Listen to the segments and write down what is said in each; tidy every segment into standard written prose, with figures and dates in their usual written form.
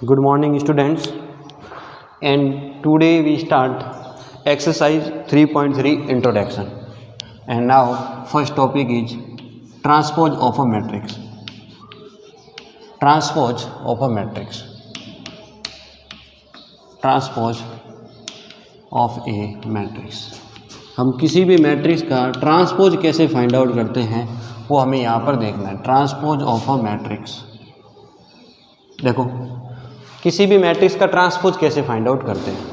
Good morning students, and today we start exercise 3.3 introduction. And now first topic is transpose of a matrix. Transpose of a matrix. Transpose of a matrix. हम किसी भी matrix का transpose कैसे find out करते हैं वो हमें यहाँ पर देखना है। ट्रांसपोज ऑफ अ मैट्रिक्स, देखो किसी भी मैट्रिक्स का ट्रांसपोज कैसे फाइंड आउट करते हैं,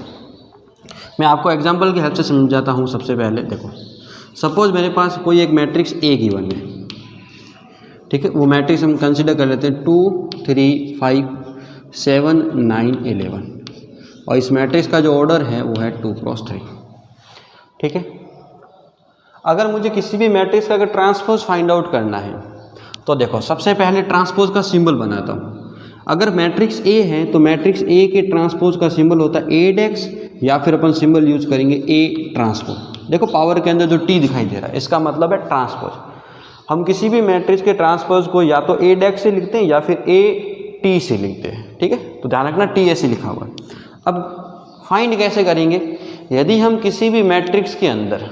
मैं आपको एग्जांपल की हेल्प से समझाता हूँ। सबसे पहले देखो, सपोज मेरे पास कोई एक मैट्रिक्स ए गिवन है, ठीक है। वो मैट्रिक्स हम कंसिडर कर लेते हैं 2, 3, 5, 7, 9, 11, और इस मैट्रिक्स का जो ऑर्डर है वो है 2 × 3, ठीक है। अगर मुझे किसी भी मैट्रिक्स का अगर ट्रांसपोज फाइंड आउट करना है तो देखो, सबसे पहले ट्रांसपोज का सिंबल बनाता हूँ। अगर मैट्रिक्स ए है तो मैट्रिक्स ए के ट्रांसपोज का सिंबल होता है एडेक्स, या फिर अपन सिंबल यूज करेंगे ए ट्रांसपोज। देखो पावर के अंदर जो टी दिखाई दे रहा है इसका मतलब है ट्रांसपोज। हम किसी भी मैट्रिक्स के ट्रांसपोज को या तो एडेक्स से लिखते हैं या फिर ए टी से लिखते हैं, ठीक है। तो ध्यान रखना टी ऐसे लिखा हुआ है। अब फाइंड कैसे करेंगे, यदि हम किसी भी मैट्रिक्स के अंदर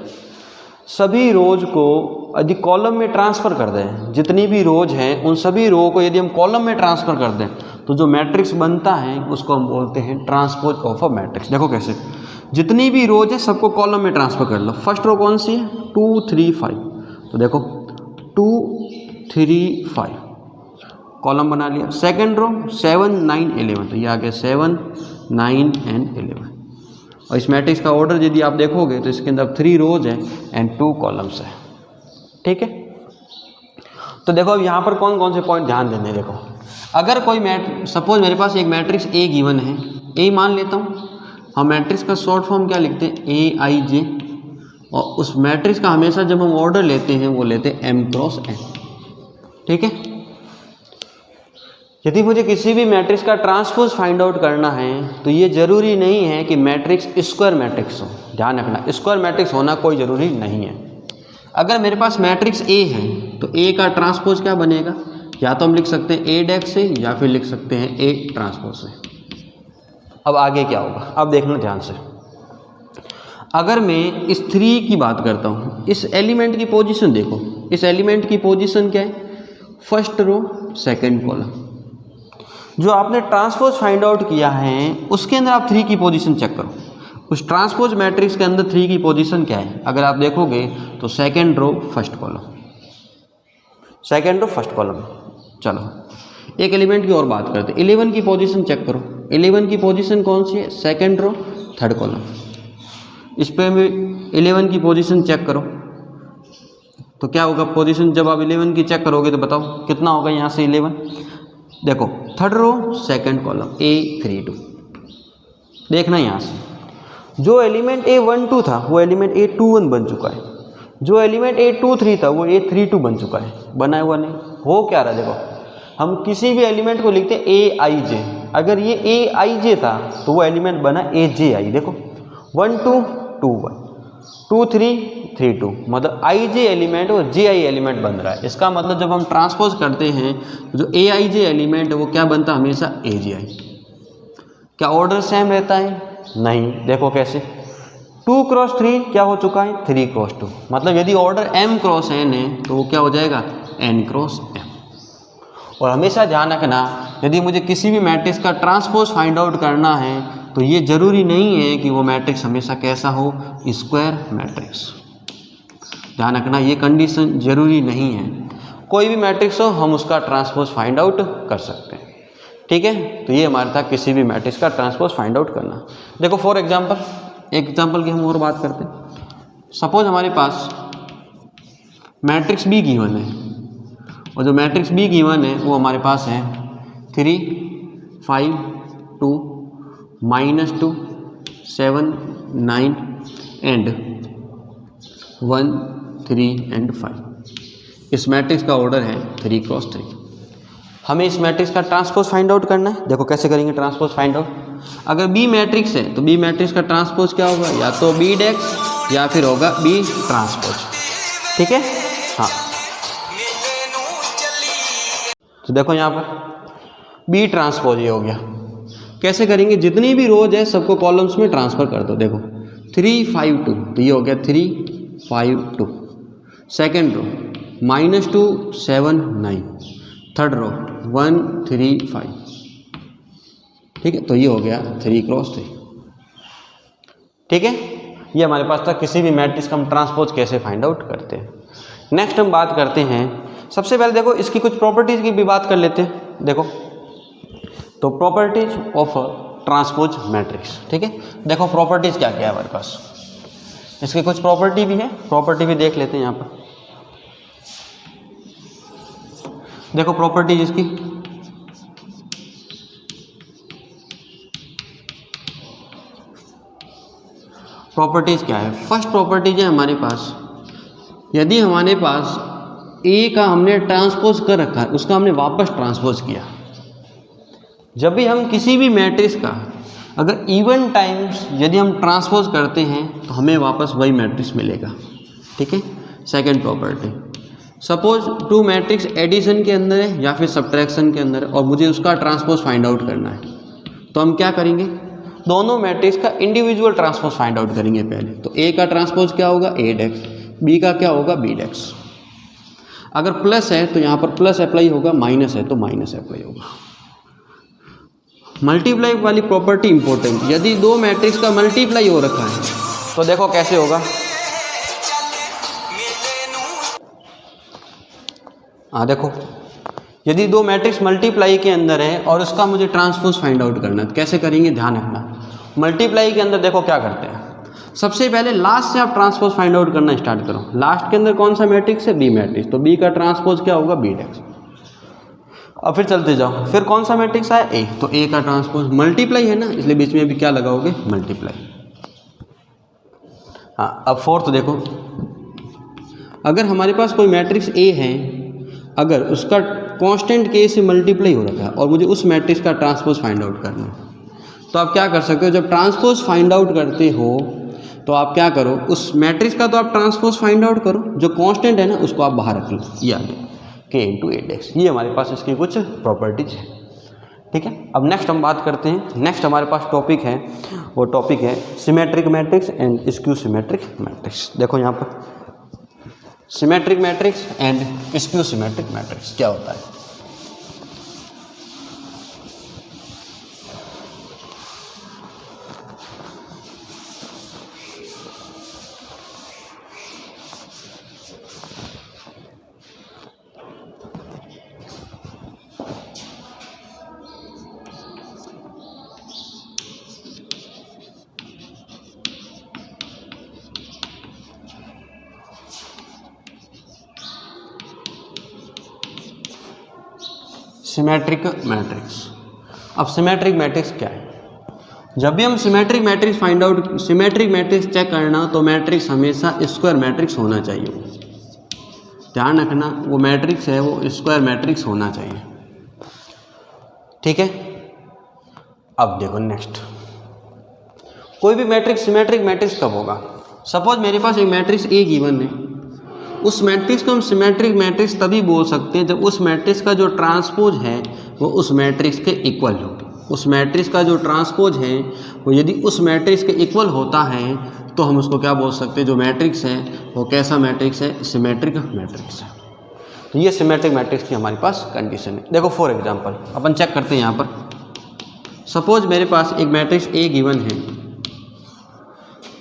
सभी रोज को यदि कॉलम में ट्रांसफ़र कर दें, जितनी भी रोज हैं उन सभी रो को यदि हम कॉलम में ट्रांसफ़र कर दें तो जो मैट्रिक्स बनता है उसको हम बोलते हैं ट्रांसपोज ऑफ अ मैट्रिक्स। देखो कैसे, जितनी भी रोज है सबको कॉलम में ट्रांसफ़र कर लो। फर्स्ट रो कौन सी है, 2, 3, 5, तो देखो 2, 3, 5 कॉलम बना लिया। सेकेंड रो 7, 9, 11, तो ये आ गया 7, 9 एंड 11। और इस मैट्रिक्स का ऑर्डर यदि आप देखोगे तो इसके अंदर 3 रोज हैं एंड 2 कॉलम्स है, ठीक है। तो देखो अब यहाँ पर कौन कौन से पॉइंट ध्यान देने, देखो अगर कोई सपोज मेरे पास एक मैट्रिक्स ए गिवन है, ए मान लेता हूँ। हम मैट्रिक्स का शॉर्ट फॉर्म क्या लिखते हैं, ए आई जे, और उस मैट्रिक्स का हमेशा जब हम ऑर्डर लेते हैं वो लेते हैं m × n, ठीक है। यदि मुझे किसी भी मैट्रिक्स का ट्रांसपोज फाइंड आउट करना है तो ये ज़रूरी नहीं है कि मैट्रिक्स स्क्वायर मैट्रिक्स हो। ध्यान रखना, स्क्वायर मैट्रिक्स होना कोई ज़रूरी नहीं है। अगर मेरे पास मैट्रिक्स ए है तो ए का ट्रांसपोज क्या बनेगा, या तो हम लिख सकते हैं एडेक्स से या फिर लिख सकते हैं ए ट्रांसपोज से। अब आगे क्या होगा, अब देखना ध्यान से। अगर मैं इस 3 की बात करता हूँ, इस एलिमेंट की पोजीशन देखो, इस एलिमेंट की पोजीशन क्या है, फर्स्ट रो सेकंड कॉलम। जो आपने ट्रांसपोज फाइंड आउट किया है उसके अंदर आप 3 की पोजीशन चेक करो। उस ट्रांसपोज मैट्रिक्स के अंदर 3 की पोजीशन क्या है, अगर आप देखोगे तो second row first column, second row first column. चलो एक एलिमेंट की और बात करते हैं, 11 की पोजीशन चेक करो। 11 की पोजीशन कौन सी है, सेकंड रो थर्ड कॉलम। इस पे भी 11 की पोजीशन चेक करो तो क्या होगा, पोजीशन जब आप 11 की चेक करोगे तो बताओ कितना होगा यहाँ से 11। देखो third row second column A32, देखना यहाँ से जो एलिमेंट A12 था वो एलिमेंट A21 बन चुका है, जो एलिमेंट A23 था वो A32 बन चुका है। बना हुआ नहीं, हो क्या रहा, देखो हम किसी भी एलिमेंट को लिखते हैं AIJ, अगर ये AIJ था तो वो एलिमेंट बना AJI। देखो 1, 2, 2, 1, 2, 3, 3, 2, मतलब IJ एलिमेंट और JI एलिमेंट बन रहा है। इसका मतलब जब हम ट्रांसपोज करते हैं तो जो AIJ एलिमेंट है वो क्या बनता है, हमेशा AJI। क्या ऑर्डर सेम रहता है, नहीं। देखो कैसे, 2 × 3 क्या हो चुका है, 3 × 2, मतलब यदि ऑर्डर m × n है तो वो क्या हो जाएगा, n × m। और हमेशा ध्यान रखना, यदि मुझे किसी भी मैट्रिक्स का ट्रांसपोज फाइंड आउट करना है तो ये ज़रूरी नहीं है कि वो मैट्रिक्स हमेशा कैसा हो, स्क्वायर मैट्रिक्स। ध्यान रखना, ये कंडीशन ज़रूरी नहीं है। कोई भी मैट्रिक्स हो हम उसका ट्रांसपोज फाइंड आउट कर सकते हैं, ठीक है। तो ये हमारे था किसी भी मैट्रिक्स का ट्रांसपोज फाइंड आउट करना। देखो फॉर एग्जांपल, एक एग्जांपल की हम और बात करते हैं। सपोज हमारे पास मैट्रिक्स बी गिवन है, और जो मैट्रिक्स बी गिवन है वो हमारे पास है 3, 5, 2, -2, 7, 9 एंड 1, 3 एंड 5। इस मैट्रिक्स का ऑर्डर है 3 × 3। हमें इस मैट्रिक्स का ट्रांसपोज फाइंड आउट करना है। देखो कैसे करेंगे ट्रांसपोज फाइंड आउट। अगर बी मैट्रिक्स है तो बी मैट्रिक्स का ट्रांसपोज क्या होगा, या तो B' या फिर होगा B ट्रांसपोज, ठीक है। हाँ तो देखो यहाँ पर B ट्रांसपोज ये हो गया, कैसे करेंगे, जितनी भी रोज है सबको कॉलम्स में ट्रांसफ़र कर दो। देखो 3 5 2, तो ये हो गया 3 5 2। सेकेंड रो -2 7 9, थर्ड रो 1 3 5, ठीक है, तो ये हो गया 3 क्रॉस 3। ठीक है, ये हमारे पास था किसी भी मैट्रिक्स का हम ट्रांसपोज कैसे फाइंड आउट करते हैं। नेक्स्ट हम बात करते हैं, सबसे पहले देखो इसकी कुछ प्रॉपर्टीज़ की भी बात कर लेते हैं। देखो तो प्रॉपर्टीज ऑफ ट्रांसपोज मैट्रिक्स, ठीक है। देखो प्रॉपर्टीज़ क्या क्या है हमारे पास, इसकी कुछ प्रॉपर्टी भी है, प्रॉपर्टी भी देख लेते हैं यहाँ पर। देखो प्रॉपर्टीज इसकी, प्रॉपर्टीज़ क्या है। फर्स्ट प्रॉपर्टीज है हमारे पास, यदि हमारे पास ए का हमने ट्रांसपोज कर रखा है, उसका हमने वापस ट्रांसपोज किया, जब भी हम किसी भी मैट्रिक्स का अगर इवन टाइम्स यदि हम ट्रांसपोज करते हैं तो हमें वापस वही मैट्रिक्स मिलेगा, ठीक है। Second property, suppose two matrix addition के अंदर है या फिर सब्ट्रैक्शन के अंदर है और मुझे उसका ट्रांसपोज फाइंड आउट करना है, तो हम क्या करेंगे, दोनों मैट्रिक्स का इंडिविजुअल ट्रांसपोज फाइंड आउट करेंगे पहले। तो ए का ट्रांसपोज क्या होगा, ए डेक्स, बी का क्या होगा, बी डेक्स। अगर प्लस है तो यहाँ पर प्लस अप्लाई होगा, माइनस है तो माइनस अप्लाई होगा। मल्टीप्लाई वाली प्रॉपर्टी इंपॉर्टेंट, यदि दो मैट्रिक्स का मल्टीप्लाई हो रखा है तो देखो कैसे होगा। हाँ देखो, यदि दो मैट्रिक्स मल्टीप्लाई के अंदर है और उसका मुझे ट्रांसपोज फाइंड आउट करना है, तो कैसे करेंगे, ध्यान रखना। मल्टीप्लाई के अंदर देखो क्या करते हैं, सबसे पहले लास्ट से आप ट्रांसपोज फाइंड आउट करना स्टार्ट करो। लास्ट के अंदर कौन सा मैट्रिक्स है, बी मैट्रिक्स, तो बी का ट्रांसपोज क्या होगा, बी डेक्स। अब फिर चलते जाओ, फिर कौन सा मैट्रिक्स आया, ए, तो ए का ट्रांसपोज, मल्टीप्लाई है ना इसलिए बीच में भी क्या लगाओगे, मल्टीप्लाई। हाँ अब फोर्थ देखो, अगर हमारे पास कोई मैट्रिक्स ए है, अगर उसका कांस्टेंट के से मल्टीप्लाई हो रखा है और मुझे उस मैट्रिक्स का ट्रांसपोज फाइंड आउट करना है, तो आप क्या कर सकते हो, जब ट्रांसपोज फाइंड आउट करते हो तो आप क्या करो, उस मैट्रिक्स का तो आप ट्रांसपोज फाइंड आउट करो, जो कांस्टेंट है ना उसको आप बाहर रख लो, ये आ गया के इंटू ए डेक्स। ये हमारे पास इसकी कुछ प्रॉपर्टीज है, ठीक है। अब नेक्स्ट हम बात करते हैं, नेक्स्ट हमारे पास टॉपिक है, वो टॉपिक है symmetric matrix and skew symmetric matrix. देखो यहाँ पर symmetric matrix and skew symmetric matrix क्या होता है। सिमेट्रिक मैट्रिक्स, अब सिमेट्रिक मैट्रिक्स क्या है, जब भी हम symmetric matrix find out, symmetric matrix check करना तो मैट्रिक्स हमेशा स्क्वायर मैट्रिक्स होना चाहिए। ध्यान रखना वो मैट्रिक्स है वो स्क्वायर मैट्रिक्स होना चाहिए, ठीक है। अब देखो नेक्स्ट, कोई भी मैट्रिक्स सिमेट्रिक मैट्रिक्स कब होगा, सपोज मेरे पास एक मैट्रिक्स ए गिवन है, उस मैट्रिक्स को हम सिमेट्रिक मैट्रिक्स तभी बोल सकते हैं जब उस मैट्रिक्स का जो ट्रांसपोज है वो उस मैट्रिक्स के इक्वल हो। उस मैट्रिक्स का जो ट्रांसपोज है वो यदि उस मैट्रिक्स के इक्वल होता है तो हम उसको क्या बोल सकते हैं, जो मैट्रिक्स है वो कैसा मैट्रिक्स है, सिमेट्रिक मैट्रिक्स है। तो ये सिमेट्रिक मैट्रिक्स की हमारे पास कंडीशन है। देखो फॉर एग्जांपल अपन चेक करते हैं यहाँ पर, सपोज मेरे पास एक मैट्रिक्स ए गिवन है,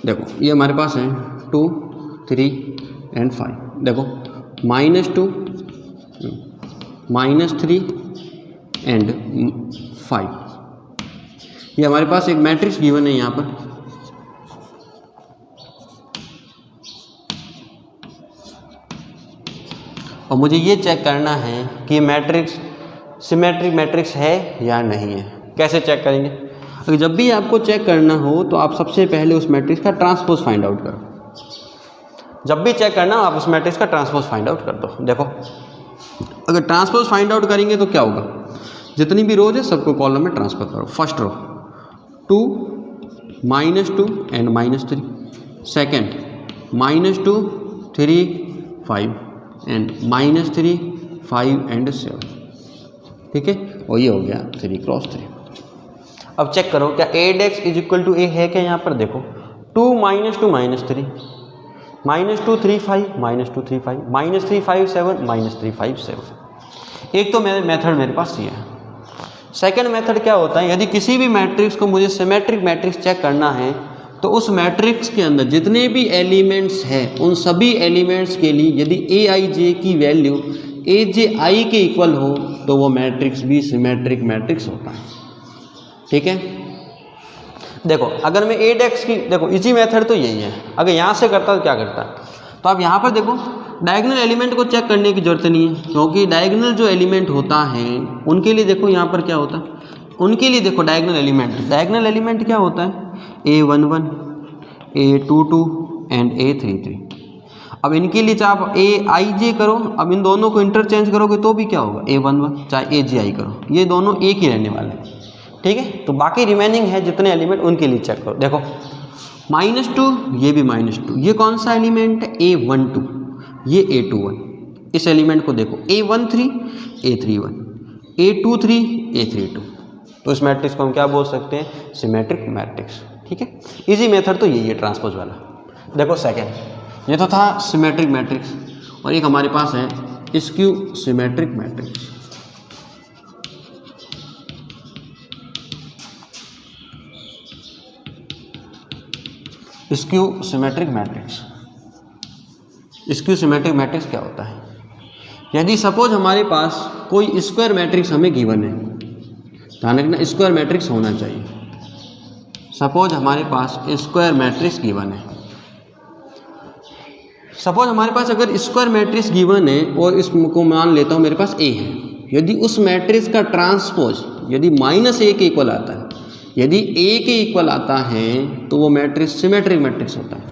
देखो ये हमारे पास है 2 3 एंड 5, देखो -2 -3 एंड 5, ये हमारे पास एक मैट्रिक्स गिवन है यहाँ पर। और मुझे ये चेक करना है कि मैट्रिक्स सिमेट्रिक मैट्रिक्स है या नहीं है। कैसे चेक करेंगे, अगर जब भी आपको चेक करना हो तो आप सबसे पहले उस मैट्रिक्स का ट्रांसपोज फाइंड आउट करो। जब भी चेक करना आप उस मैट्रिक्स का ट्रांसपोज फाइंड आउट कर दो। देखो अगर ट्रांसपोज फाइंड आउट करेंगे तो क्या होगा, जितनी भी रोज है सबको कॉलम में ट्रांसफर करो। First row 2 -2 and -3, second -2 3 5 and -3 5 and 7, ठीक है। और ये हो गया 3 क्रॉस 3। अब चेक करो क्या ए डेक्स इज इक्वल टू ए है क्या यहाँ पर, देखो 2 - 2 -3 -2 3 5 -2 3 5 -3 5 7 -3 5 7। एक तो मेथड मेरे पास ये है। सेकंड मेथड क्या होता है, यदि किसी भी मैट्रिक्स को मुझे सिमेट्रिक मैट्रिक्स चेक करना है तो उस मैट्रिक्स के अंदर जितने भी एलिमेंट्स हैं उन सभी एलिमेंट्स के लिए यदि ए आई जे की वैल्यू ए जे आई के इक्वल हो तो वो मैट्रिक्स भी सिमेट्रिक मैट्रिक्स होता है। ठीक है, देखो अगर मैं ए डेक्स की, देखो इजी मेथड तो यही है, अगर यहाँ से करता तो क्या करता है, तो आप यहाँ पर देखो डायगोनल एलिमेंट को चेक करने की जरूरत नहीं है, क्योंकि डायगोनल जो एलिमेंट होता है उनके लिए देखो यहाँ पर क्या होता है, उनके लिए देखो डायगोनल एलिमेंट क्या होता है, A11 A22 एंड A33। अब इनके लिए चाहे आप ए आई जे करो, अब इन दोनों को इंटरचेंज करोगे तो भी क्या होगा A11, चाहे ए जे आई करो, ये दोनों एक ही रहने वाले हैं। ठीक है, तो बाकी रिमेनिंग है जितने एलिमेंट उनके लिए चेक करो। देखो -2 ये भी -2, ये कौन सा एलिमेंट है, A12, ये A21। इस एलिमेंट को देखो A13 A31 A23 A32, तो इस मैट्रिक्स को हम क्या बोल सकते हैं, सिमेट्रिक मैट्रिक्स। ठीक है, इजी मेथड तो यही है ट्रांसपोज वाला। देखो सेकेंड, ये तो था सिमेट्रिक मैट्रिक्स, और एक हमारे पास है skew symmetric matrix. Skew symmetric matrix, skew symmetric matrix क्या होता है, यदि सपोज हमारे पास कोई स्क्वायर मैट्रिक्स हमें गिवन है, ध्यान रखना स्क्वायर मैट्रिक्स होना चाहिए। सपोज हमारे पास स्क्वायर मैट्रिक्स गिवन है, सपोज हमारे पास अगर स्क्वायर मैट्रिक्स गिवन है और इसको मान लेता हूँ मेरे पास ए है, यदि उस मैट्रिक्स का ट्रांसपोज यदि -a के इक्वल आता है, यदि a के इक्वल आता है तो वो मैट्रिक्स सिमेट्रिक मैट्रिक्स होता है।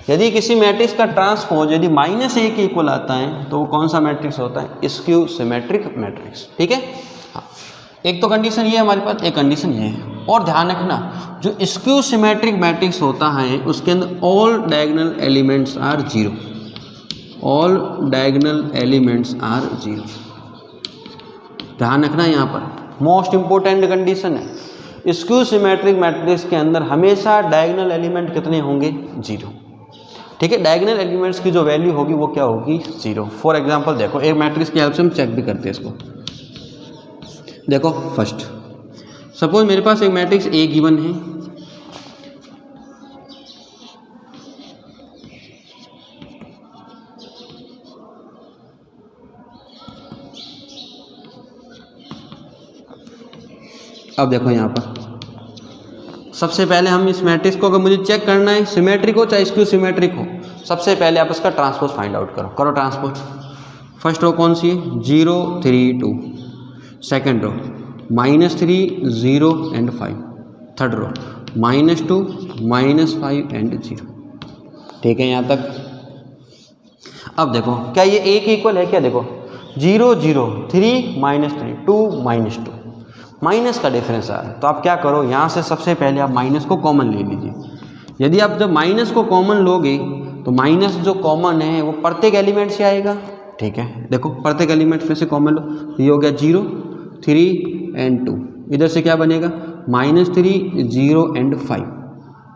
यदि किसी मैट्रिक्स का ट्रांसपोज यदि -a के इक्वल आता है तो वो कौन सा मैट्रिक्स होता है, स्क्यू सिमेट्रिक मैट्रिक्स। ठीक है, हाँ, एक तो कंडीशन ये है हमारे पास, एक कंडीशन ये है। और ध्यान रखना जो स्क्यू सिमेट्रिक मैट्रिक्स होता है उसके अंदर all diagonal elements are 0, all diagonal elements are 0। ध्यान रखना यहाँ पर मोस्ट इंपोर्टेंट कंडीशन है, स्क्यू सिमेट्रिक मैट्रिक्स के अंदर हमेशा डायगोनल एलिमेंट कितने होंगे, 0। ठीक है, डायगोनल एलिमेंट्स की जो वैल्यू होगी वो क्या होगी, 0। फॉर एग्जांपल देखो एक मैट्रिक्स की हेल्प से हम चेक भी करते हैं इसको। देखो फर्स्ट सपोज मेरे पास एक मैट्रिक्स ए गिवन है, अब देखो यहाँ पर सबसे पहले हम इस मैट्रिक्स को अगर मुझे चेक करना है सिमेट्रिक हो चाहे स्क्यू सिमेट्रिक हो, सबसे पहले आप इसका ट्रांसपोज फाइंड आउट करो ट्रांसपोज। फर्स्ट रो कौन सी है, 0 3 2, second row -3 0 and 5, third row -2 -5 and 0। ठीक है यहाँ तक। अब देखो क्या ये ए के इक्वल है क्या, देखो 0 0 3 -3 2 -2, माइनस का डिफरेंस आ रहा है, तो आप क्या करो यहाँ से सबसे पहले आप माइनस को कॉमन ले लीजिए। यदि आप जब माइनस को कॉमन लोगे तो माइनस जो कॉमन है वो प्रत्येक एलिमेंट से आएगा। ठीक है, देखो प्रत्येक एलिमेंट में से कॉमन लो, ये हो गया 0 3 एंड 2, इधर से क्या बनेगा -3 0 एंड 5,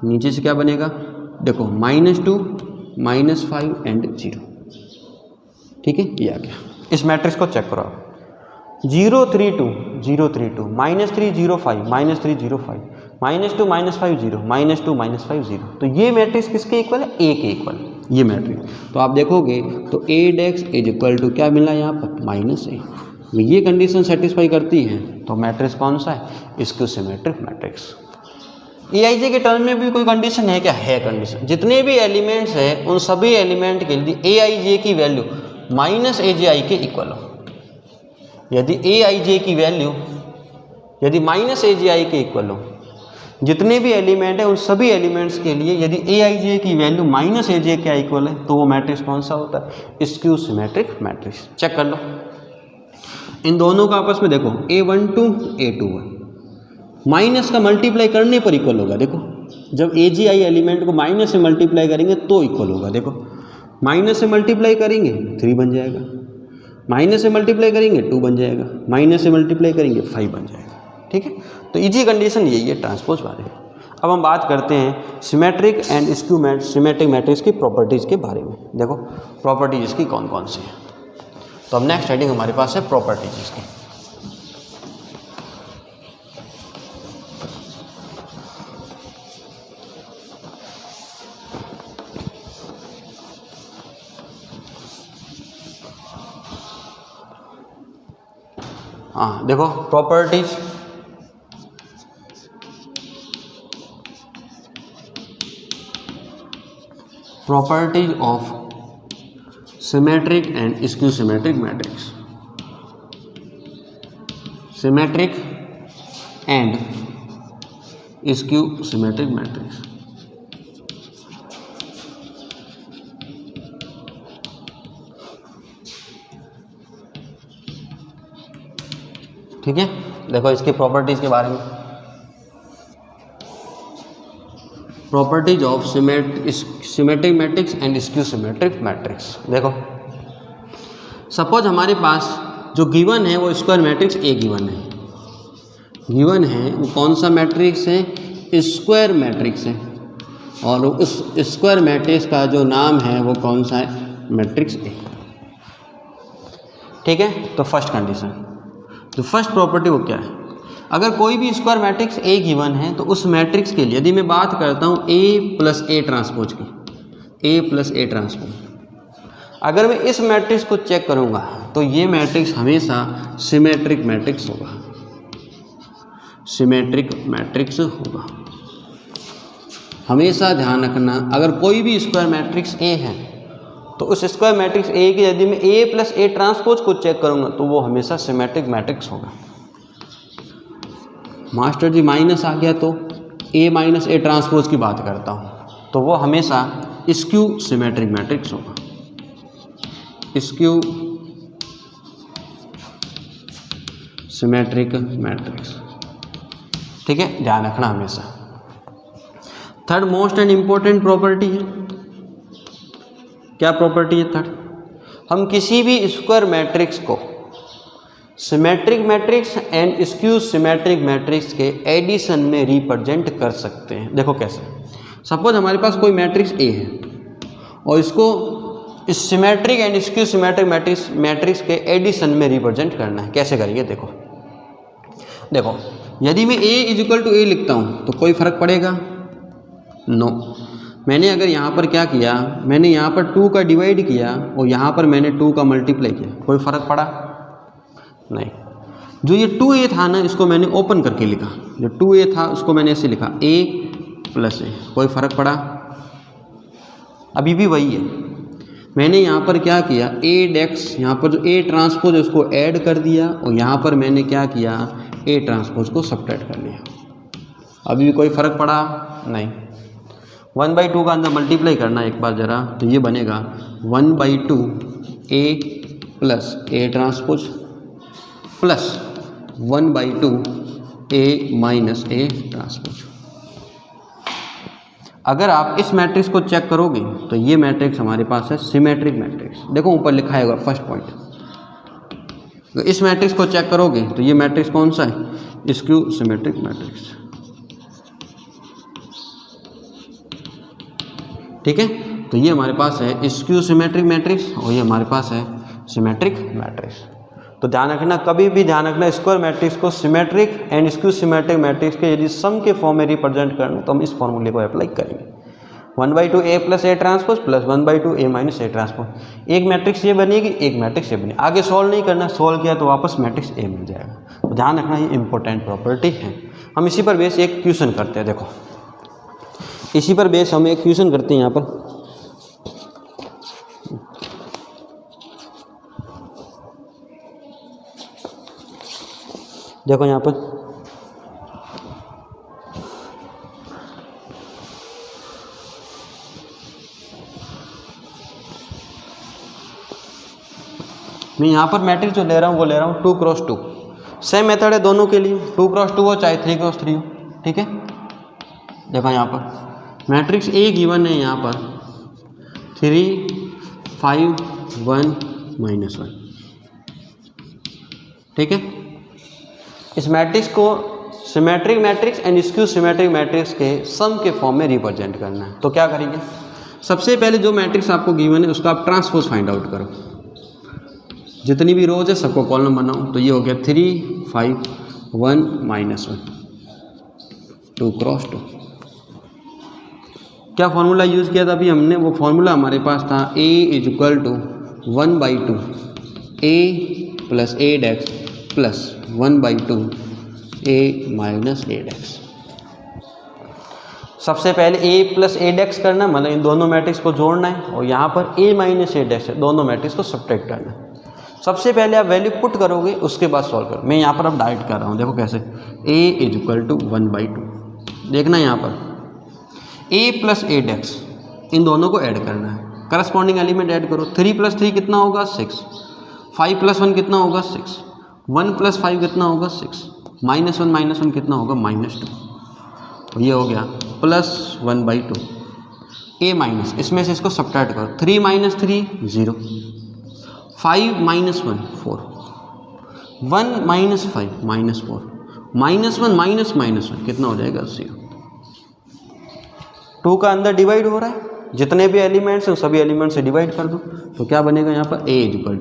नीचे से क्या बनेगा, देखो -2 -5 एंड 0। ठीक है, ये आ गया। इस मैट्रिक्स को चेक करो आप, 0 3 2 0 3 2 -3 0 5 -3 0 5 -2 -5 0 -2 -5 0, तो ये मैट्रिक्स किसके इक्वल है, ए के इक्वल ये मैट्रिक्स। तो आप देखोगे तो ए डेक्स इज इक्वल टू क्या मिला यहाँ पर -a, ये कंडीशन सेटिस्फाई करती है तो मैट्रिक्स कौन सा है, स्क्यू सिमेट्रिक मैट्रिक्स। ए आई जे के टर्म में भी कोई कंडीशन है क्या, है कंडीशन। जितने भी एलिमेंट्स हैं उन सभी एलिमेंट के लिए ए आई जे की वैल्यू -aj के इक्वल हो। यदि ए आई जे की वैल्यू यदि -aj के इक्वल हो, जितने भी एलिमेंट हैं उन सभी एलिमेंट्स के लिए यदि ए आई जे की वैल्यू -aj के इक्वल है तो वो मैट्रिक्स कौन सा होता है, स्क्यू सिमेट्रिक मैट्रिक्स। चेक कर लो इन दोनों का आपस में, देखो A12 A21 माइनस का मल्टीप्लाई करने पर इक्वल होगा। देखो जब aj एलिमेंट को माइनस से मल्टीप्लाई करेंगे तो इक्वल होगा। देखो माइनस से मल्टीप्लाई करेंगे 3 बन जाएगा, माइनस से मल्टीप्लाई करेंगे 2 बन जाएगा, माइनस से मल्टीप्लाई करेंगे 5 बन जाएगा। ठीक है, तो इजी कंडीशन यही है ट्रांसपोज वाले। अब हम बात करते हैं symmetric and skew symmetric matrix की प्रॉपर्टीज़ के बारे में। देखो प्रॉपर्टीज इसकी कौन कौन सी है। तो अब नेक्स्ट हेडिंग हमारे पास है प्रॉपर्टीज इसकी। हाँ देखो properties of symmetric and skew symmetric matrix. Symmetric and skew symmetric matrix. ठीक है, देखो इसकी प्रॉपर्टीज के बारे में। Properties of symmetric matrix and skew symmetric matrix. देखो सपोज हमारे पास जो गिवन है वो स्क्वायर मैट्रिक्स ए गिवन है। गिवन है वो कौन सा मैट्रिक्स है? स्क्वायर मैट्रिक्स है। और उस स्क्वायर मैट्रिक्स का जो नाम है वो कौन सा है? Matrix A. ठीक है, तो फर्स्ट कंडीशन, तो फर्स्ट प्रॉपर्टी वो क्या है? अगर कोई भी स्क्वायर मैट्रिक्स ए गिवन है तो उस मैट्रिक्स के लिए यदि मैं बात करता हूँ ए प्लस ए ट्रांसपोज की, ए प्लस ए ट्रांसपोज, अगर मैं इस मैट्रिक्स को चेक करूँगा तो ये मैट्रिक्स हमेशा सिमेट्रिक मैट्रिक्स होगा। सिमेट्रिक मैट्रिक्स होगा, हमेशा ध्यान रखना। अगर कोई भी स्क्वायर मैट्रिक्स ए है तो उस स्क्वायर मैट्रिक्स ए की यदि मैं ए प्लस ए ट्रांसपोज को चेक करूँगा तो वो हमेशा सिमेट्रिक मैट्रिक्स होगा। मास्टर जी माइनस आ गया तो ए माइनस ए ट्रांसपोज की बात करता हूँ तो वो हमेशा स्क्यू सिमेट्रिक मैट्रिक्स होगा। Skew symmetric matrix. ठीक है, ध्यान रखना हमेशा। Third most and important property है, क्या प्रॉपर्टी है थर्ड? हम किसी भी स्क्वायर मैट्रिक्स को symmetric matrix and skew symmetric matrix के एडिशन में रिप्रेजेंट कर सकते हैं। देखो कैसे, सपोज हमारे पास कोई मैट्रिक्स ए है और इसको इस symmetric and skew symmetric matrix के एडिशन में रिप्रेजेंट करना है। कैसे करेंगे? देखो यदि मैं ए इज इक्वल टू ए लिखता हूँ तो कोई फ़र्क पड़ेगा? नो। मैंने अगर यहाँ पर क्या किया, मैंने यहाँ पर 2 का डिवाइड किया और यहाँ पर मैंने 2 का मल्टीप्लाई किया, कोई फ़र्क पड़ा? नहीं। जो ये 2a था ना, इसको मैंने ओपन करके लिखा। जो 2a था उसको मैंने ऐसे लिखा a प्लस ए, कोई फ़र्क पड़ा? अभी भी वही है। मैंने यहाँ पर क्या किया, a डेक्स, यहाँ पर जो a ट्रांसपोज है उसको ऐड कर दिया और यहाँ पर मैंने क्या किया, a ट्रांसपोज को सब्ट्रैक्ट कर लिया। अभी भी कोई फ़र्क पड़ा? नहीं। 1/2 का अंदर मल्टीप्लाई करना एक बार ज़रा, तो ये बनेगा 1/2 a plus A transpose plus 1/2 a minus A transpose. अगर आप इस मैट्रिक्स को चेक करोगे तो ये मैट्रिक्स हमारे पास है सिमेट्रिक मैट्रिक्स। देखो ऊपर लिखा है फर्स्ट पॉइंट। तो इस मैट्रिक्स को चेक करोगे तो ये मैट्रिक्स कौन सा है? Skew symmetric matrix. ठीक है, तो ये हमारे पास है स्क्यू सिमेट्रिक मैट्रिक्स और ये हमारे पास है सिमेट्रिक मैट्रिक्स। तो ध्यान रखना, कभी भी ध्यान रखना, स्क्वायर मैट्रिक्स को symmetric and skew symmetric matrix के यदि सम के फॉर्म में रिप्रेजेंट करना तो हम इस फॉर्मूले को अप्लाई करेंगे। 1/2 a plus A transpose plus 1/2 a minus A transpose. एक मैट्रिक्स ये बनेगी, एक मैट्रिक्स ये बनेगी। आगे सॉल्व नहीं करना, सॉल्व किया तो वापस मैट्रिक्स ए मिल जाएगा। तो ध्यान रखना, ये इंपॉर्टेंट प्रॉपर्टी है। हम इसी पर बेस एक क्वेश्चन करते हैं। देखो इसी पर बेस हम एक क्वेश्चन करते हैं यहाँ पर। देखो यहाँ पर मैं यहाँ पर मैट्रिक्स जो ले रहा हूँ वो ले रहा हूँ 2x2। सेम मेथड है दोनों के लिए, 2x2 हो चाहे 3x3 हो। ठीक है, देखो यहाँ पर मैट्रिक्स ए गिवन है, यहाँ पर 3 5 1 -1। ठीक है, इस मैट्रिक्स को symmetric matrix and skew symmetric matrix के सम के फॉर्म में रिप्रेजेंट करना है। तो क्या करेंगे, सबसे पहले जो मैट्रिक्स आपको गिवन है उसका आप ट्रांसपोज फाइंड आउट करो। जितनी भी रोज है सबको कॉलम बनाओ। तो ये हो गया 3 5 1 -1 2 क्रॉस 2। क्या फॉर्मूला यूज़ किया था अभी हमने, वो फॉर्मूला हमारे पास था a = 1/2 a + 8x + 1/2 a - 8x। सबसे पहले a + 8x करना, मतलब इन दोनों मैट्रिक्स को जोड़ना है, और यहाँ पर a - 8x है, दोनों मैट्रिक्स को सब्ट्रैक्ट करना है। सबसे पहले आप वैल्यू पुट करोगे, उसके बाद सॉल्व करो। मैं यहाँ पर अब डाइट कर रहा हूँ, देखो कैसे, a = 1/2। देखना यहाँ पर a + 8x, इन दोनों को ऐड करना है, करस्पॉन्डिंग एलिमेंट ऐड करो। 3 + 3 कितना होगा 6, 5 + 1 कितना होगा 6, 1 + 5 कितना होगा 6, -1 - 1 कितना होगा -2। तो ये हो गया +1/2 a माइनस, इसमें से इसको सब्ट्रैक्ट करो। 3 - 3 0, 5 - 1 4, 1 - 5 -4, -1 -1 कितना हो जाएगा 0। 2 का अंदर डिवाइड हो रहा है, जितने भी एलिमेंट्स हैं सभी एलिमेंट्स से डिवाइड कर दो। तो क्या बनेगा यहाँ पर a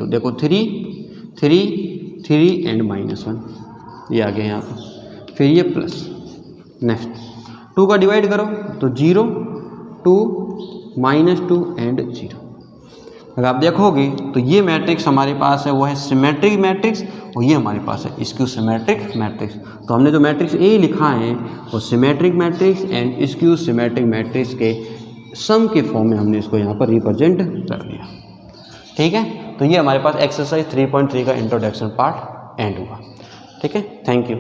= देखो 3 3 3 एंड -1, ये आ गया यहाँ पर, फिर ये प्लस। नेक्स्ट 2 का डिवाइड करो तो 0 2 -2 एंड 0। अगर आप देखोगे तो ये मैट्रिक्स हमारे पास है वो है सिमेट्रिक मैट्रिक्स, और ये हमारे पास है स्क्यू सिमेट्रिक मैट्रिक्स। तो हमने जो मैट्रिक्स ए लिखा है वो symmetric matrix and skew symmetric matrix के सम के फॉर्म में हमने इसको यहाँ पर रिप्रेजेंट कर दिया। ठीक है, तो ये हमारे पास एक्सरसाइज 3.3 का इंट्रोडक्शन पार्ट एंड हुआ। ठीक है, थैंक यू।